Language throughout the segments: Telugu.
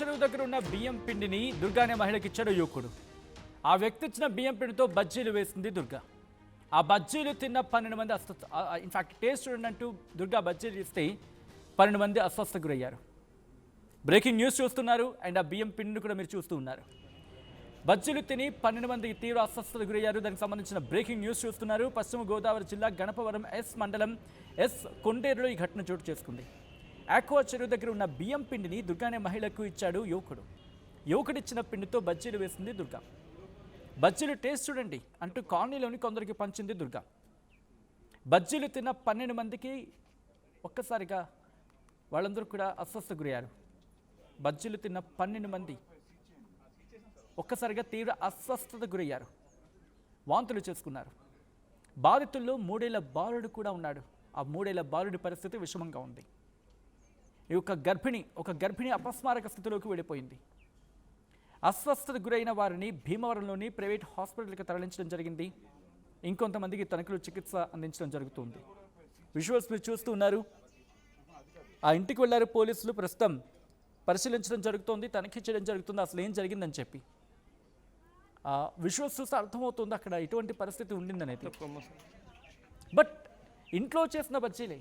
చెరువు దగ్గర ఉన్న బియ్యం పిండిని దుర్గా అనే మహిళకి ఇచ్చాడు యువకుడు. ఆ వ్యక్తి ఇచ్చిన బియ్యం పిండితో బజ్జీలు వేసింది దుర్గా. ఆ బజ్జీలు తిన్న 12 మంది ఇన్ఫాక్ట్ టేస్ట్ చూడండి దుర్గా బజ్జీలు ఇస్తే 12 మంది అస్వస్థకు గురయ్యారు. బ్రేకింగ్ న్యూస్ చూస్తున్నారు అండ్ ఆ బియ్యం పిండిని కూడా మీరు చూస్తూ ఉన్నారు. బజ్జీలు తిని 12 మంది తీవ్ర అస్వస్థతకు గురయ్యారు. దానికి సంబంధించిన బ్రేకింగ్ న్యూస్ చూస్తున్నారు. పశ్చిమ గోదావరి జిల్లా గణపవరం ఎస్ మండలం ఎస్ కొండేరులో ఈ ఘటన చోటు చేసుకుంది. ఆక్వా చెరువు దగ్గర ఉన్న బియ్యం పిండిని దుర్గా అనే మహిళకు ఇచ్చాడు యువకుడు. యువకుడిచ్చిన పిండితో బజ్జీలు వేసింది దుర్గా. బజ్జీలు టేస్ట్ చూడండి అంటూ కాలనీలోని కొందరికి పంచింది దుర్గా. బజ్జీలు తిన్న 12 మందికి ఒక్కసారిగా వాళ్ళందరూ కూడా అస్వస్థకు గురయ్యారు. బజ్జీలు తిన్న 12 మంది ఒక్కసారిగా తీవ్ర అస్వస్థతకు గురయ్యారు. వాంతులు చేసుకున్నారు. బాధితుల్లో 3 ఏళ్ల బాలుడు కూడా ఉన్నాడు. ఆ 3 ఏళ్ల బాలుడి పరిస్థితి విషమంగా ఉంది. ఒక గర్భిణి అపస్మారక స్థితిలోకి వెళ్ళిపోయింది. అస్వస్థతకు గురైన వారిని భీమవరంలోని ప్రైవేట్ హాస్పిటల్కి తరలించడం జరిగింది. ఇంకొంతమందికి తనకులు చికిత్స అందించడం జరుగుతుంది. విజువల్స్ మీరు చూస్తూ ఉన్నారు. ఆ ఇంటికి వెళ్ళారు పోలీసులు. ప్రస్తుతం పరిశీలించడం జరుగుతోంది, తనిఖీ చేయడం జరుగుతుంది అసలు ఏం జరిగిందని చెప్పి. విజువల్స్ చూస్తే అర్థమవుతుంది అక్కడ ఇటువంటి పరిస్థితి ఉండిందనేది. బట్ ఇంట్లో చేసిన బజ్జీలే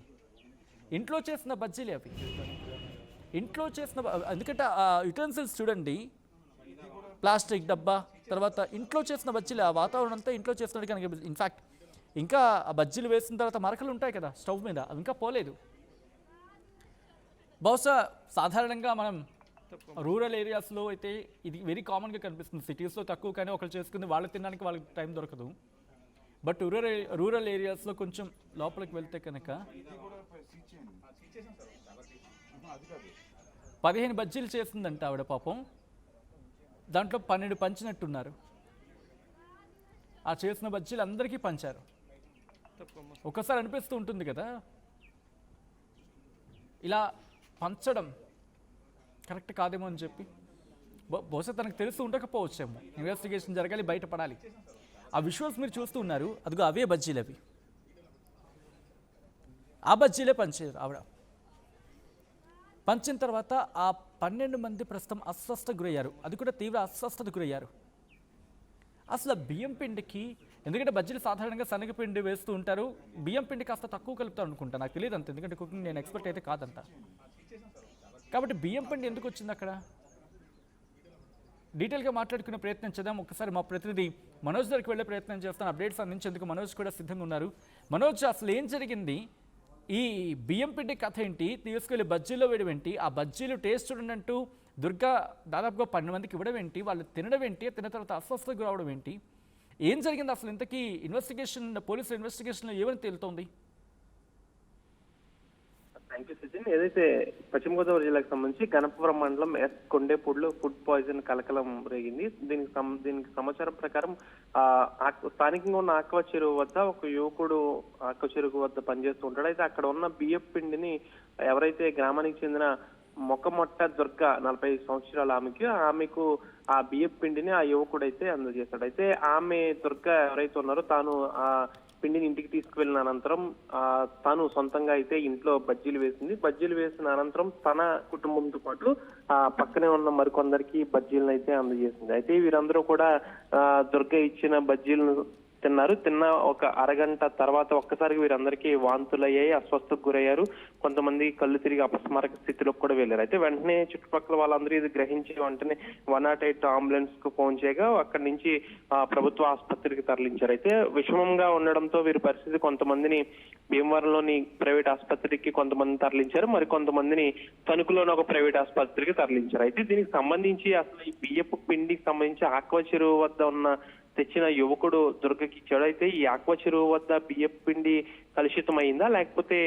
అవి. ఇంట్లో చేసిన ఎందుకంటే యుటెన్సిల్స్ చూడండి, ప్లాస్టిక్ డబ్బా, తర్వాత ఇంట్లో చేసిన బజ్జీలు. ఆ వాతావరణం అంతా ఇంట్లో చేసినట్టు కనుక. ఇన్ఫ్యాక్ట్ ఇంకా ఆ బజ్జీలు వేసిన తర్వాత మరకలు ఉంటాయి కదా స్టవ్ మీద, అవి ఇంకా పోలేదు. బహుశా సాధారణంగా మనం రూరల్ ఏరియాస్లో అయితే ఇది వెరీ కామన్గా కనిపిస్తుంది. సిటీస్లో తక్కువ, కానీ ఒకరు చేసుకుంది వాళ్ళు తినడానికి వాళ్ళకి టైం దొరకదు. బట్ రూరల్ ఏరియాస్లో కొంచెం లోపలికి వెళ్తే కనుక 15 బజ్జీలు చేసిందంట ఆవిడ పాపం. దాంట్లో 12 పంచినట్టున్నారు. ఆ చేసిన బజ్జీలు అందరికీ పంచారు. ఒక్కసారి అనిపిస్తూ ఉంటుంది కదా, ఇలా పంచడం కరెక్ట్ కాదేమో అని చెప్పి. బహుశా తనకు తెలుస్తూ ఉండకపోవచ్చేమో. ఇన్వెస్టిగేషన్ జరగాలి, బయటపడాలి. ఆ విజువల్స్ మీరు చూస్తూ ఉన్నారు. అదిగో అవే బజ్జీలు అవి. ఆ బజ్జీలే పంచారు ఆవిడ. పంచిన తర్వాత ఆ 12 మంది ప్రస్తుతం అస్వస్థకు గురయ్యారు. అది కూడా తీవ్ర అస్వస్థతకు గురయ్యారు. అసలు బియ్యం పిండికి, ఎందుకంటే బజ్జీలు సాధారణంగా శనగపిండి వేస్తూ ఉంటారు, బియ్యం పిండి కాస్త తక్కువ కలుపుతారు అనుకుంటా, నాకు తెలియదు అంత. ఎందుకంటే కుకింగ్ నేను ఎక్స్పర్ట్ అయితే కాదంట. కాబట్టి బియ్యం పిండి ఎందుకు వచ్చింది అక్కడ, డీటెయిల్గా మాట్లాడుకునే ప్రయత్నం చేద్దాం. ఒకసారి మా ప్రతినిధి మనోజ్ దగ్గరికి వెళ్ళే ప్రయత్నం చేస్తాను. అప్డేట్స్ అందించేందుకు మనోజ్ కూడా సిద్ధంగా ఉన్నారు. మనోజ్, అసలు ఏం జరిగింది? ఈ బియ్యం పిండి కథ ఏంటి? తీసుకెళ్ళి బజ్జీలో వేయడం ఏంటి? ఆ బజ్జీలు టేస్ట్ చూడండి అంటూ దుర్గా దాదాపుగా 12 మందికి ఇవ్వడం ఏంటి? వాళ్ళు తినడం ఏంటి? తిన్న తర్వాత అస్వస్థతకు రావడం ఏంటి? ఏం జరిగింది అసలు? ఇంతకీ పోలీసుల ఇన్వెస్టిగేషన్లో ఏమని తేలుతోంది? Thank you Sachin. ఏదైతే పశ్చిమ గోదావరి జిల్లాకు సంబంధించి గణపవరం మండలం ఎస్ కొండేపూడిలో ఫుడ్ పాయిజన్ కలకలం రేగింది. దీనికి సమాచారం ప్రకారం స్థానికంగా ఉన్న ఆక్వా చెరువు వద్ద ఒక యువకుడు ఆక్వా చెరువు వద్ద పనిచేస్తూ ఉంటాడు. అయితే అక్కడ ఉన్న బియ్యం పిండిని ఎవరైతే గ్రామానికి చెందిన మొక్కమొట్ట దుర్గా 45 సంవత్సరాల ఆమెకు ఆ బియ్యం పిండిని ఆ యువకుడు అయితే అందజేశాడు. అయితే ఆమె దుర్గా ఎవరైతే ఉన్నారో తాను ఆ పిండిని ఇంటికి తీసుకువెళ్ళిన అనంతరం తాను సొంతంగా అయితే ఇంట్లో బజ్జీలు వేసింది. బజ్జీలు వేసిన అనంతరం తన కుటుంబంతో పాటు పక్కనే ఉన్న మరికొందరికి బజ్జీలను అయితే అందజేసింది. అయితే వీరందరూ కూడా దుర్గా ఇచ్చిన బజ్జీలను తిన్న ఒక అరగంట తర్వాత ఒక్కసారిగా వీరందరికీ వాంతులయ్యాయి, అస్వస్థకు గురయ్యారు. కొంతమంది కళ్ళు తిరిగి అపస్మారక స్థితిలోకి కూడా వెళ్ళారు. అయితే వెంటనే చుట్టుపక్కల వాళ్ళందరూ ఇది గ్రహించి వెంటనే 108 అంబులెన్స్ కు ఫోన్ చేయగా అక్కడి నుంచి ప్రభుత్వ ఆసుపత్రికి తరలించారు. అయితే విషమంగా ఉండడంతో వీరి పరిస్థితి కొంతమందిని భీమవరంలోని ప్రైవేట్ ఆసుపత్రికి కొంతమంది తరలించారు, మరి కొంతమందిని తణుకులోని ఒక ప్రైవేట్ ఆసుపత్రికి తరలించారు. అయితే దీనికి సంబంధించి అసలు ఈ బియ్యపు పిండికి సంబంధించి ఆక్వా చెరువు వద్ద ఉన్న తెచ్చిన యువకుడు దుర్గకి ఇచ్చాడు. అయితే ఈ ఆక్వా చెరువు వద్ద బియ్యపు పిండి కలుషితమైందా, లేకపోతే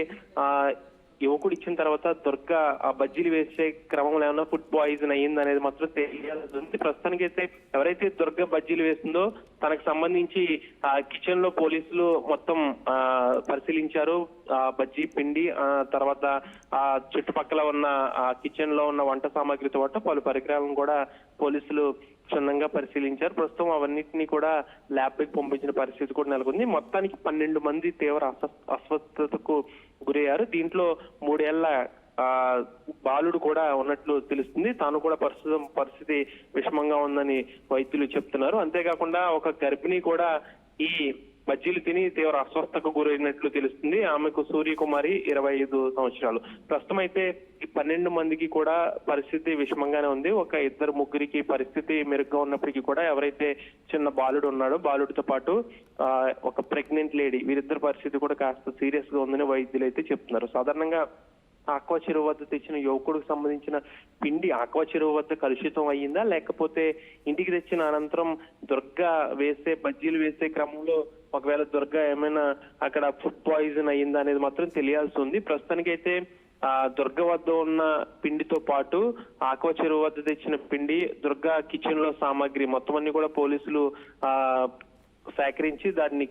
యువకుడు ఇచ్చిన తర్వాత దుర్గా ఆ బజ్జీలు వేసే క్రమంలో ఏమైనా ఫుడ్ పాయిజన్ అయ్యింది అనేది మాత్రం తెలియాల్సి. ప్రస్తుతానికి అయితే ఎవరైతే దుర్గా బజ్జీలు వేసిందో తనకు సంబంధించి కిచెన్ లో పోలీసులు మొత్తం పరిశీలించారు. బజ్జీ పిండి తర్వాత ఆ చుట్టుపక్కల ఉన్న కిచెన్ లో ఉన్న వంట సామాగ్రితో పాటు పలు పరికరాలను కూడా పోలీసులు క్షుణ్ణంగా పరిశీలించారు. ప్రస్తుతం అవన్నింటినీ కూడా ల్యాబ్ కి పంపించిన పరిస్థితి కూడా నెలకొంది. మొత్తానికి 12 మంది తీవ్ర అస్వస్థతకు గురయ్యారు. దీంట్లో 3 ఏళ్ల బాలుడు కూడా ఉన్నట్లు తెలుస్తుంది. తాను కూడా ప్రస్తుతం పరిస్థితి విషమంగా ఉందని వైద్యులు చెప్తున్నారు. అంతేకాకుండా ఒక గర్భిణి కూడా ఈ బజ్జీలు తిని తీవ్ర అస్వస్థకు గురైనట్లు తెలుస్తుంది. ఆమెకు సూర్యకుమారి 25 సంవత్సరాలు. ప్రస్తుతం అయితే ఈ 12 మందికి కూడా పరిస్థితి విషమంగానే ఉంది. ఒక 2-3 పరిస్థితి మెరుగ్గా ఉన్నప్పటికీ కూడా ఎవరైతే చిన్న బాలుడు ఉన్నాడో బాలుడితో పాటు ఒక ప్రెగ్నెంట్ లేడీ వీరిద్దరి పరిస్థితి కూడా కాస్త సీరియస్ గా ఉందని వైద్యులు అయితే చెప్తున్నారు. సాధారణంగా ఆక్వా చెరువు వద్ద తెచ్చిన యువకుడికి సంబంధించిన పిండి ఆక్వా చెరువు వద్ద కలుషితం అయ్యిందా, లేకపోతే ఇంటికి తెచ్చిన అనంతరం దుర్గా బజ్జీలు వేసే క్రమంలో ఒకవేళ దుర్గా ఏమైనా అక్కడ ఫుడ్ పాయిజన్ అయ్యిందా అనేది మాత్రం తెలియాల్సి ఉంది. ప్రస్తుతానికైతే దుర్గ వద్ద ఉన్న పిండితో పాటు ఆక్వా చెరువు వద్ద తెచ్చిన పిండి, దుర్గా కిచెన్ లో సామాగ్రి మొత్తం అన్ని కూడా పోలీసులు సేకరించి దాన్ని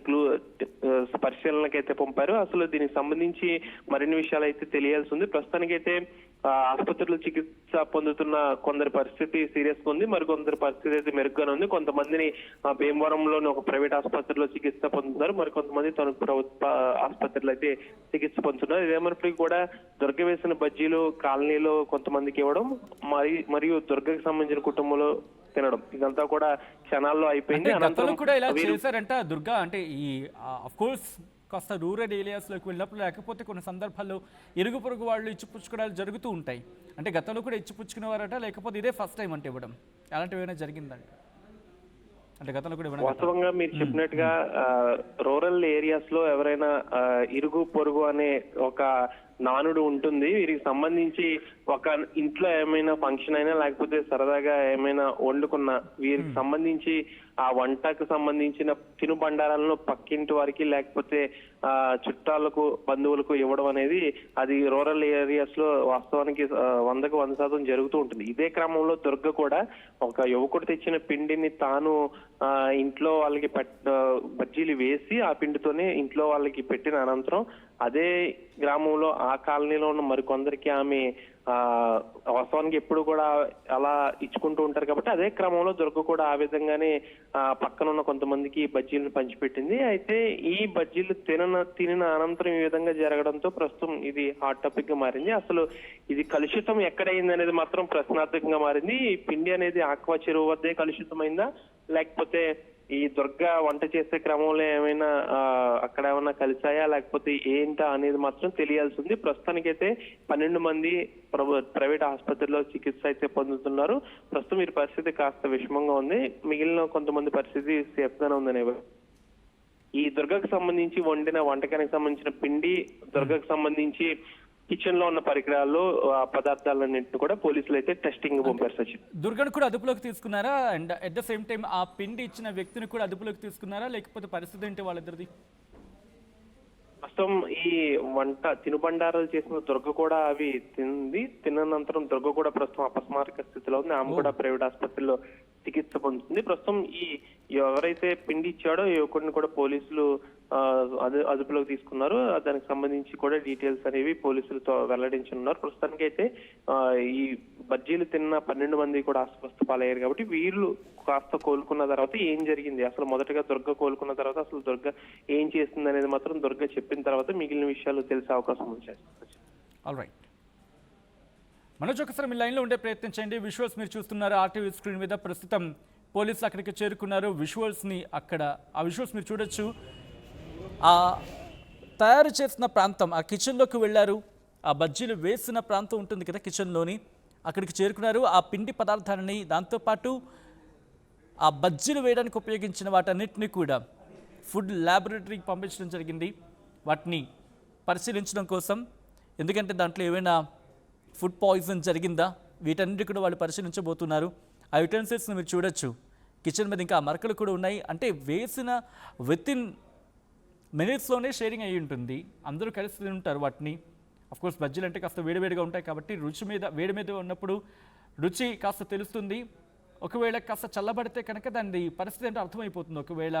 పరిశీలనకైతే పంపారు. అసలు దీనికి సంబంధించి మరిన్ని విషయాలు అయితే తెలియాల్సి ఉంది. ప్రస్తుతానికైతే ఆసుపత్రిలో చికిత్స పొందుతున్న కొందరి పరిస్థితి సీరియస్ గా ఉంది, మరికొందరి పరిస్థితి అయితే మెరుగ్గానే ఉంది. కొంతమందిని భీమవరంలోని ఒక ప్రైవేట్ ఆసుపత్రిలో చికిత్స పొందుతున్నారు, మరికొంతమంది తణుకు ప్రభుత్వ ఆసుపత్రిలో అయితే చికిత్స పొందుతున్నారు. ఇదేమన్నప్పటికీ కూడా దుర్గ వేసిన బజ్జీలు కాలనీలో కొంతమందికి ఇవ్వడం, మరియు దుర్గకి సంబంధించిన కుటుంబంలో తినడం, ఇదంతా కూడా క్షణాల్లో అయిపోయింది. గతంలో కూడా ఇలా చేశారంట దుర్గా. అంటే ఈ ఆఫ్ కోర్స్ కాస్త రూరల్ ఏరియాస్లోకి వెళ్ళినప్పుడు, లేకపోతే కొన్ని సందర్భాల్లో ఇరుగు పొరుగు వాళ్ళు ఇచ్చిపుచ్చుకోవడాలు జరుగుతూ ఉంటాయి. అంటే గతంలో కూడా ఇచ్చిపుచ్చుకునేవారట, లేకపోతే ఇదే ఫస్ట్ టైం అంటే ఇవ్వడం, అలాంటివి ఏమైనా జరిగిందండి? అంటే గతంలో కూడా ఇవ్వడం. వాస్తవంగా మీరు చెప్పినట్టుగా రూరల్ ఏరియాస్ లో ఎవరైనా ఇరుగు పొరుగు అనే ఒక నానుడు ఉంటుంది. వీరికి సంబంధించి ఒక ఇంట్లో ఏమైనా ఫంక్షన్ అయినా, లేకపోతే సరదాగా ఏమైనా వండుకున్నా, వీరికి సంబంధించి ఆ వంటకు సంబంధించిన తినుబండారాలను పక్కింటి వారికి లేకపోతే చుట్టాలకు బంధువులకు ఇవ్వడం అనేది అది రూరల్ ఏరియాస్ లో వాస్తవానికి 100% జరుగుతూ ఉంటుంది. ఇదే క్రమంలో దుర్గ కూడా ఒక యువకుడు తెచ్చిన పిండిని తాను ఇంట్లో వాళ్ళకి బజ్జీలు వేసి ఆ పిండితోనే ఇంట్లో వాళ్ళకి పెట్టిన అనంతరం అదే గ్రామంలో ఆ కాలనీలో ఉన్న మరికొందరికి ఆమె వాస్తవానికి ఎప్పుడు కూడా అలా ఇచ్చుకుంటూ ఉంటారు కాబట్టి అదే క్రమంలో దుర్గ కూడా ఆ విధంగానే పక్కన ఉన్న కొంతమందికి బజ్జీలను పంచిపెట్టింది. అయితే ఈ బజ్జీలు తినిన అనంతరం ఈ విధంగా జరగడంతో ప్రస్తుతం ఇది హాట్ టాపిక్ గా మారింది. అసలు ఇది కలుషితం ఎక్కడైంది అనేది మాత్రం ప్రశ్నార్థకంగా మారింది. ఈ పిండి అనేది ఆక్వా చెరువు వద్దే కలుషితమైందా, లేకపోతే ఈ దుర్గా వంట చేసే క్రమంలో ఏమైనా అక్కడ ఏమైనా కలిసాయా, లేకపోతే ఏంటా అనేది మాత్రం తెలియాల్సి ఉంది. ప్రస్తుతానికైతే 12 మంది ప్రైవేట్ ఆసుపత్రిలో చికిత్స అయితే పొందుతున్నారు. ప్రస్తుతం వీరి పరిస్థితి కాస్త విషమంగా ఉంది. మిగిలిన కొంతమంది పరిస్థితి సేఫ్ గానే ఉందనే. ఈ దుర్గకు సంబంధించి వండిన వంటకానికి సంబంధించిన పిండి, దుర్గకు సంబంధించి కిచెన్ లో ఉన్న పరికరాల్లో పదార్థాలన్నింటినీ కూడా పోలీసులు అయితే టెస్టింగ్ పంపారు. సచిన్, దుర్గను కూడా అదుపులోకి తీసుకున్నారా? And at the same time ఆ పిండి ఇచ్చిన వ్యక్తిని కూడా అదుపులోకి తీసుకున్నారా, లేకపోతే పరిస్థితి ఏంటి వాళ్ళిద్దరిది? ప్రస్తుతం ఈ తినుబండారాలు చేసిన దుర్గ కూడా అవి తిన్నంతరం దుర్గ కూడా ప్రస్తుతం అపస్మారక స్థితిలో ఉంది. ఆమె కూడా ప్రైవేట్ ఆసుపత్రిలో చికిత్స పొందుతుంది. ప్రస్తుతం ఈ ఎవరైతే పిండి ఇచ్చాడో యువకుడిని కూడా పోలీసులు అదుపులోకి తీసుకున్నారు. దానికి సంబంధించి కూడా డీటెయిల్స్ అనేవి పోలీసులతో వెల్లడించనున్నారు. ప్రస్తుతానికి అయితే ఈ బజ్జీలు తిన్న 12 మంది కూడా అస్వస్థ పాలయ్యారు కాబట్టి వీళ్ళు కాస్త కోలుకున్న తర్వాత ఏం జరిగింది, అసలు మొదటగా దుర్గ కోలుకున్న తర్వాత అసలు దుర్గ ఏం చేస్తుంది అనేది మాత్రం దుర్గ చెప్పిన తర్వాత మిగిలిన విషయాలు తెలిసే అవకాశం ఉంది. ఆల్రైట్ మనోజ్, ఒకసారి మీ లైన్లో ఉండే ప్రయత్నం చేయండి. విజువల్స్ మీరు చూస్తున్నారు ఆర్టీవీ స్క్రీన్ మీద. ప్రస్తుతం పోలీసులు అక్కడికి చేరుకున్నారు. విజువల్స్ని ఆ విజువల్స్ మీరు చూడొచ్చు. ఆ తయారు చేసిన ప్రాంతం, ఆ కిచెన్లోకి వెళ్ళారు. ఆ బజ్జీలు వేసిన ప్రాంతం ఉంటుంది కదా కిచెన్లోని, అక్కడికి చేరుకున్నారు. ఆ పిండి పదార్థాలని, దాంతోపాటు ఆ బజ్జీలు వేయడానికి ఉపయోగించిన వాటన్నిటిని కూడా ఫుడ్ ల్యాబొరేటరీకి పంపించడం జరిగింది, వాటిని పరిశీలించడం కోసం. ఎందుకంటే దాంట్లో ఏమైనా ఫుడ్ పాయిజన్ జరిగిందా, వీటన్నిటి కూడా వాళ్ళు పరిశీలించబోతున్నారు. ఆ యుటెన్సిల్స్ని మీరు చూడొచ్చు. కిచెన్ మీద ఇంకా మరకలు కూడా ఉన్నాయి. అంటే వేసిన వితిన్ మినిట్స్లోనే షేరింగ్ అయ్యి ఉంటుంది. అందరూ కలిసి ఉంటారు వాటిని. అఫ్కోర్స్ బజ్జీలు అంటే కాస్త వేడివేడిగా ఉంటాయి కాబట్టి వేడి మీద ఉన్నప్పుడు రుచి కాస్త తెలుస్తుంది. ఒకవేళ కాస్త చల్లబడితే కనుక దాని పరిస్థితి అంటే అర్థమైపోతుంది. ఒకవేళ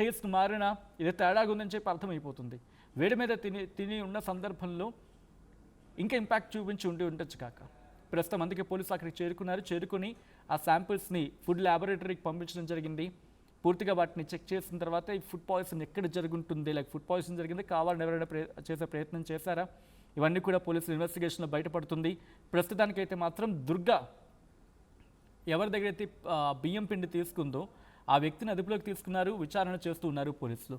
టేస్ట్ మారినా ఇది తేడాగా ఉందని చెప్పి అర్థమైపోతుంది. వేడి మీద తిని ఉన్న సందర్భంలో ఇంకా ఇంపాక్ట్ చూపించి ఉండొచ్చు కాక. ప్రస్తుతం అందుకే పోలీసులు అక్కడికి చేరుకుని ఆ శాంపిల్స్ని ఫుడ్ ల్యాబొరేటరీకి పంపించడం జరిగింది. పూర్తిగా వాటిని చెక్ చేసిన తర్వాత ఈ ఫుడ్ పాయిజన్ ఎక్కడ జరుగుంటుంది, ఫుడ్ పాయిజన్ జరిగింది కావాలని ఎవరైనా చేసే ప్రయత్నం చేశారా, ఇవన్నీ కూడా పోలీసులు ఇన్వెస్టిగేషన్లో బయటపడుతుంది. ప్రస్తుతానికైతే మాత్రం దుర్గా ఎవరి దగ్గర అయితే బియ్యం పిండి తీసుకుందో ఆ వ్యక్తిని అదుపులోకి తీసుకున్నారు, విచారణ చేస్తూ ఉన్నారు పోలీసులు.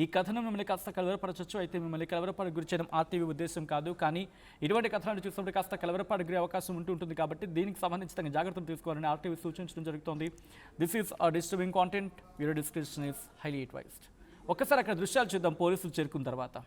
ఈ కథనం మిమ్మల్ని కాస్త కలవరపరచచ్చు, అయితే మిమ్మల్ని కలవరపాటు గురి చేయడం ఆర్టీవీ ఉద్దేశం కాదు. కానీ ఇటువంటి కథనాలు చూసినప్పుడు కాస్త కలవరపాటు గురి అవకాశం ఉంటుంది కాబట్టి దీనికి సంబంధించి తగిన జాగ్రత్తలు తీసుకోవాలని ఆర్టీవీ సూచించడం జరుగుతోంది. This is disturbing content, your description is highly advised. ఒక్కసారి అక్కడ దృశ్యాలు చూద్దాం పోలీసులు చేరుకున్న తర్వాత.